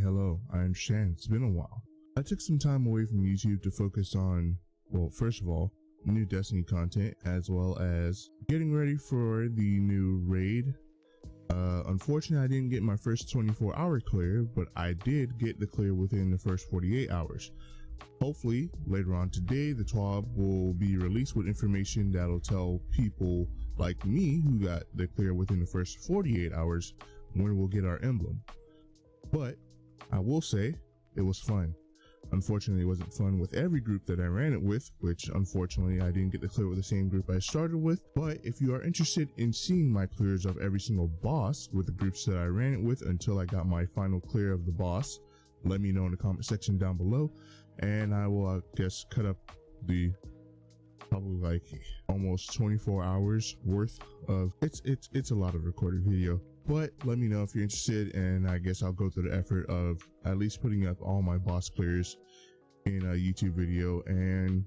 hello, I understand, it's been a while. I took some time away from YouTube to focus on, well, first of all, new Destiny content, as well as getting ready for the new raid. Unfortunately, I didn't get my first 24-hour clear, but I did get the clear within the first 48 hours. Hopefully, later on today, the TWAB will be released with information that'll tell people like me who got the clear within the first 48 hours when we'll get our emblem. But I will say it was fun. Unfortunately, it wasn't fun with every group that I ran it with, which unfortunately I didn't get the clear with the same group I started with. But if you are interested in seeing my clears of every single boss with the groups that I ran it with until I got my final clear of the boss, let me know in the comment section down below, and I will guess cut up the probably like almost 24 hours worth of it's a lot of recorded video. But let me know if you're interested, and I guess I'll go through the effort of at least putting up all my boss clears in a YouTube video, and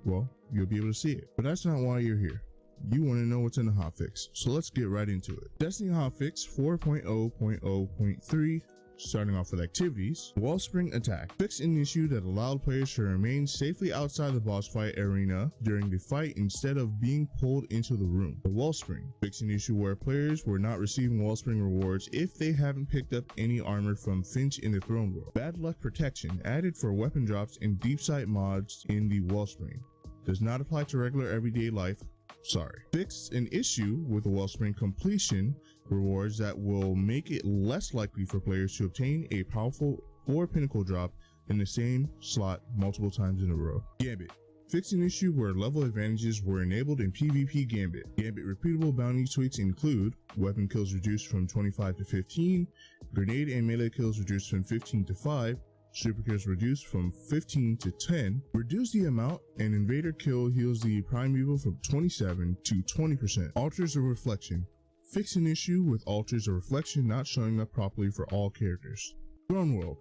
well, you'll be able to see it. But that's not why you're here. You want to know what's in the hotfix, so let's get right into it. Destiny hotfix 4.0.0.3. Starting off with activities. Wellspring attack. Fixed an issue that allowed players to remain safely outside the boss fight arena during the fight instead of being pulled into the room. The Wellspring. Fixed an issue where players were not receiving Wellspring rewards if they haven't picked up any armor from Finch in the Throne World. Bad luck protection added for weapon drops and deep sight mods in the Wellspring. Does not apply to regular everyday life. Sorry. Fixed an issue with the Wellspring completion rewards that will make it less likely for players to obtain a powerful or pinnacle drop in the same slot multiple times in a row. Gambit. Fixed an issue where level advantages were enabled in PvP Gambit. Gambit repeatable bounty tweaks include weapon kills reduced from 25 to 15, grenade and melee kills reduced from 15 to 5, super kills reduced from 15 to 10, reduce the amount an invader kill heals the primeval from 27 to 20%. Altars of reflection. Fix an issue with altars of reflection not showing up properly for all characters. Throne World.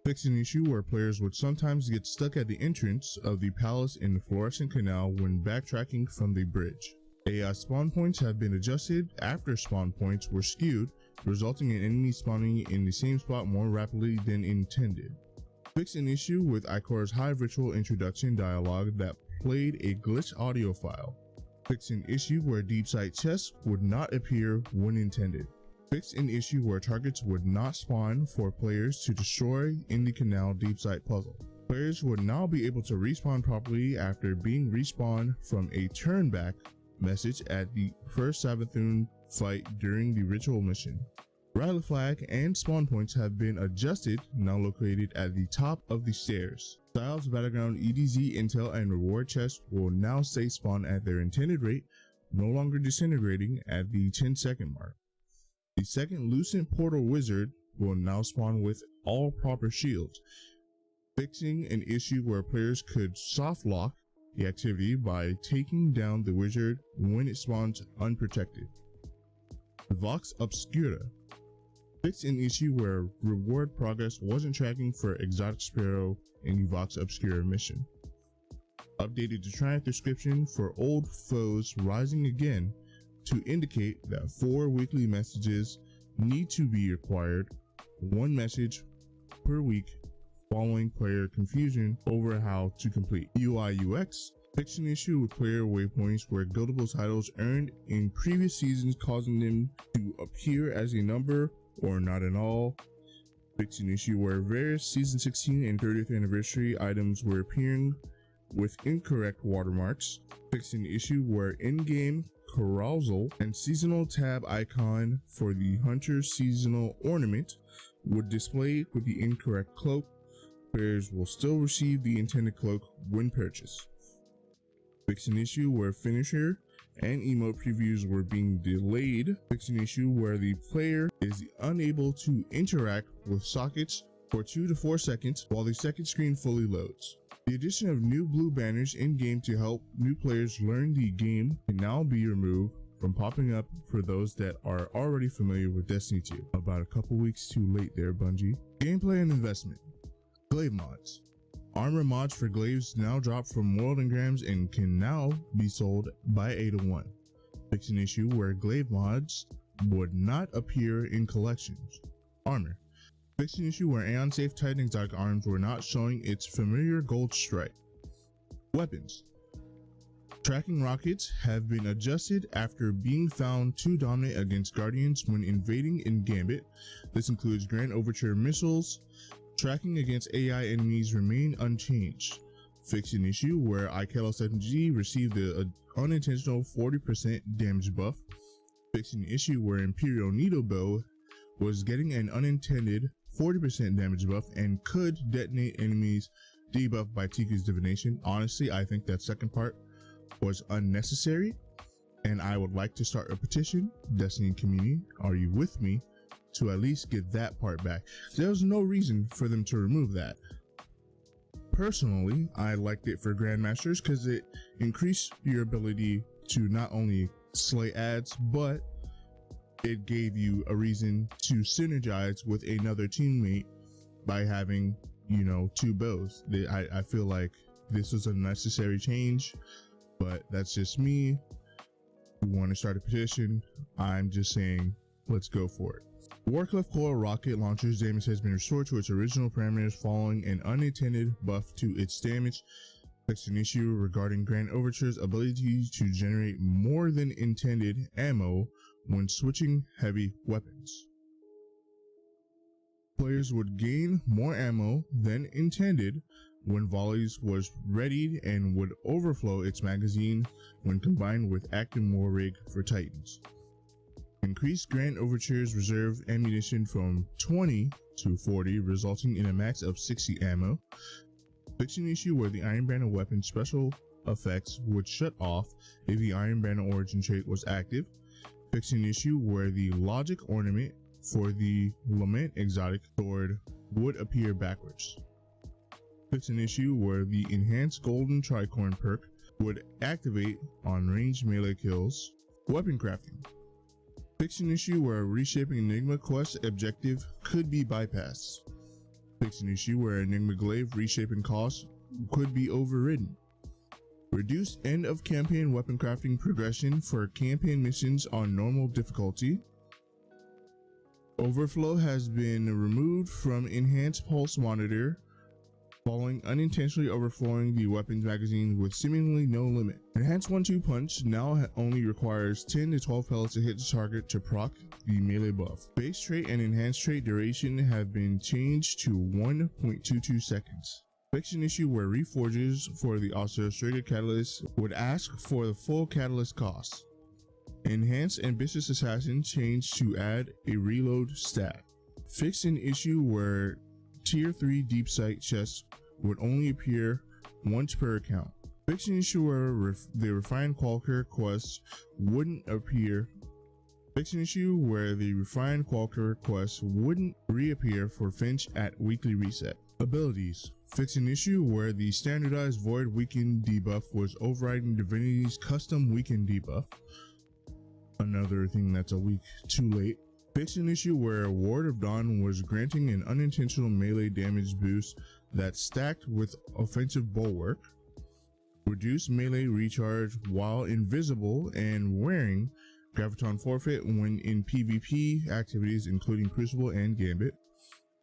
Fix an issue where players would sometimes get stuck at the entrance of the palace in the fluorescent canal when backtracking from the bridge. AI spawn points have been adjusted after spawn points were skewed, resulting in enemies spawning in the same spot more rapidly than intended. Fix an issue with Ikora's high ritual introduction dialogue that played a glitch audio file. Fix an issue where deep sight chests would not appear when intended. Fix an issue where targets would not spawn for players to destroy in the canal deep sight puzzle. Players would now be able to respawn properly after being respawned from a turn back message at the first Savathun fight during the ritual mission. Rally flag and spawn points have been adjusted, now located at the top of the stairs. Styles, battleground, EDZ, intel, and reward chests will now stay spawn at their intended rate, no longer disintegrating at the 10-second mark. The second Lucent Portal Wizard will now spawn with all proper shields, fixing an issue where players could soft lock the activity by taking down the wizard when it spawns unprotected. Vox Obscura. Fixed an issue where reward progress wasn't tracking for Exotic Sparrow in the Vox Obscura mission. Updated the triumph description for old foes rising again to indicate that 4 weekly messages need to be acquired, 1 message per week, following player confusion over how to complete. UI UX. Fixed an issue with player waypoints where guildable titles earned in previous seasons causing them to appear as a number or not at all. Fixed an issue where various season 16 and 30th anniversary items were appearing with incorrect watermarks. Fixed an issue where in-game carousel and seasonal tab icon for the hunter seasonal ornament would display with the incorrect cloak. Players will still receive the intended cloak when purchased. Fix an issue where finisher and emote previews were being delayed. Fix an issue where the player is unable to interact with sockets for 2 to 4 seconds while the second screen fully loads. The addition of new blue banners in game to help new players learn the game can now be removed from popping up for those that are already familiar with Destiny 2. About a couple weeks too late there, Bungie. Gameplay and investment. Glaive mods. Armor mods for glaives now drop from world engrams and can now be sold by 8-1. Fix an issue where glaive mods would not appear in collections. Armor. Fixed an issue where Aeon Safe Titan exotic arms were not showing its familiar gold stripe. Weapons. Tracking rockets have been adjusted after being found too dominant against Guardians when invading in Gambit. This includes Grand Overture missiles. Tracking against AI enemies remain unchanged. Fixed an issue where Ikelos FMG received the unintentional 40% damage buff. Fixed an issue where Imperial Needle Bow was getting an unintended 40% damage buff and could detonate enemies debuffed by Ticuu's Divination. Honestly, I think that second part was unnecessary, and I would like to start a petition. Destiny community, are you with me to at least get that part back? There was no reason for them to remove that. Personally, I liked it for Grandmasters because it increased your ability to not only slay ads, but it gave you a reason to synergize with another teammate by having, you know, two bows. I feel like this was a necessary change, but that's just me. We want to start a petition. I'm just saying, let's go for it. Warcliffe Coil rocket launcher's damage has been restored to its original parameters following an unintended buff to its damage. Fixed an issue regarding Grand Overture's ability to generate more than intended ammo when switching heavy weapons. Players would gain more ammo than intended when volleys was readied and would overflow its magazine when combined with active war rig for Titans. Increased Grand Overture's reserve ammunition from 20 to 40, resulting in a max of 60 ammo. Fixed an issue where the Iron Banner weapon special effects would shut off if the Iron Banner origin trait was active. Fixed an issue where the logic ornament for the Lament exotic sword would appear backwards. Fixed an issue where the enhanced golden tricorn perk would activate on ranged melee kills. Weapon crafting. Fixed an issue where reshaping Enigma quest objective could be bypassed. Fixed an issue where Enigma glaive reshaping cost could be overridden. Reduced end of campaign weapon crafting progression for campaign missions on normal difficulty. Overflow has been removed from enhanced pulse monitor following unintentionally overflowing the weapons magazine with seemingly no limit. Enhanced 1-2 punch now only requires 10 to 12 pellets to hit the target to proc the melee buff. Base trait and enhanced trait duration have been changed to 1.22 seconds. Fixed an issue where reforges for the Australia Catalyst would ask for the full catalyst cost. Enhanced Ambitious Assassin changed to add a reload stat. Fixed an issue where Tier 3 Deep Sight chests would only appear once per account. Fixed an issue where the Refined Qualker quest wouldn't appear. Fixed an issue where the Refined Qualker quest wouldn't reappear for Finch at weekly reset. Abilities. Fixed an issue where the standardized Void Weaken debuff was overriding Divinity's custom Weaken debuff. Another thing that's a week too late. Fixed an issue where Ward of Dawn was granting an unintentional melee damage boost that stacked with offensive bulwark. Reduced melee recharge while invisible and wearing Graviton forfeit when in PvP activities including Crucible and Gambit.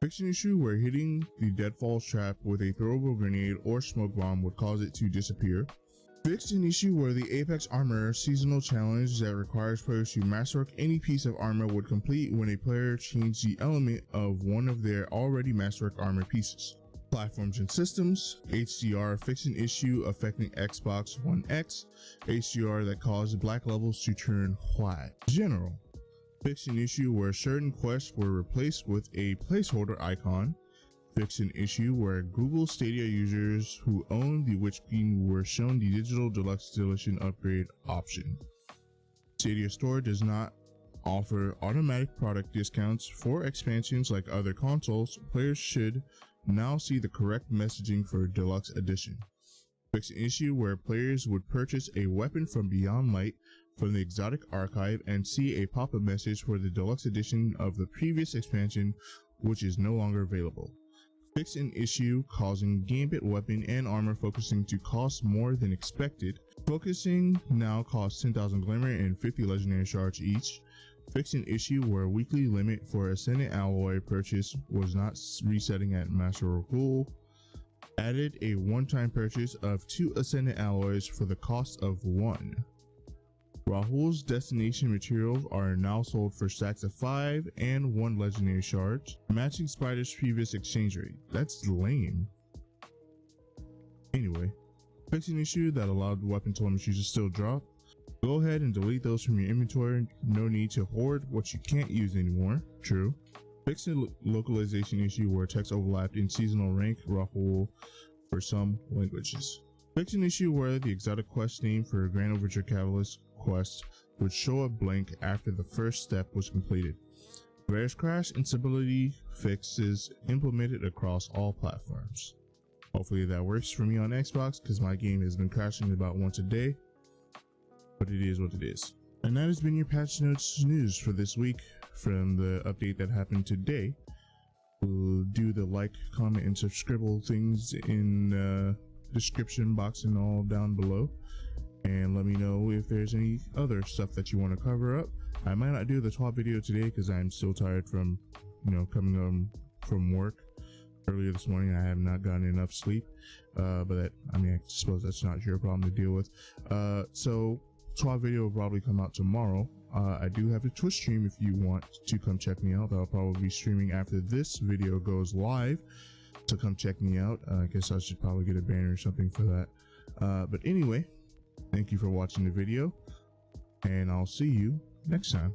Fixed an issue where hitting the Deadfall's trap with a throwable grenade or smoke bomb would cause it to disappear. Fixed an issue where the Apex Armor seasonal challenge that requires players to masterwork any piece of armor would complete when a player changed the element of one of their already masterwork armor pieces. Platforms and systems. HDR fixed an issue affecting Xbox One X. HDR that caused black levels to turn white. General. Fixed an issue where certain quests were replaced with a placeholder icon. Fixed an issue where Google Stadia users who own the Witch Queen were shown the digital deluxe edition upgrade option. Stadia Store does not offer automatic product discounts for expansions like other consoles. Players should now see the correct messaging for deluxe edition. Fixed an issue where players would purchase a weapon from Beyond Light from the exotic archive and see a pop-up message for the deluxe edition of the previous expansion, which is no longer available. Fixed an issue causing Gambit weapon and armor focusing to cost more than expected. Focusing now costs 10,000 glamour and 50 legendary shards each. Fixed an issue where a weekly limit for Ascendant alloy purchase was not resetting at Master Rahool. Added a one-time purchase of 2 Ascendant alloys for the cost of 1. Rahool's destination materials are now sold for stacks of 5 and 1 legendary shards, matching Spider's previous exchange rate. That's lame. Anyway, fixed an issue that allowed weapon telemetry to still drop. Go ahead and delete those from your inventory. No need to hoard what you can't use anymore. True. Fixed a localization issue where text overlapped in seasonal rank Rahool for some languages. Fixed an issue where the exotic quest name for Grand Overture Catalyst quest would show up blank after the first step was completed. Various crash and stability fixes implemented across all platforms. Hopefully that works for me on Xbox, because my game has been crashing about once a day, but it is what it is. And that has been your patch notes news for this week from the update that happened today. We'll do the like, comment, and subscribe things in description box and all down below, and let me know if there's any other stuff that you want to cover up. I might not do the top video today because I'm still tired from coming from work earlier this morning. I have not gotten enough sleep, but that, I mean, I suppose that's not your problem to deal with. So top video will probably come out tomorrow. I do have a Twitch stream if you want to come check me out. I'll probably be streaming after this video goes live, so come check me out. I guess I should probably get a banner or something for that. But anyway, thank you for watching the video, and I'll see you next time.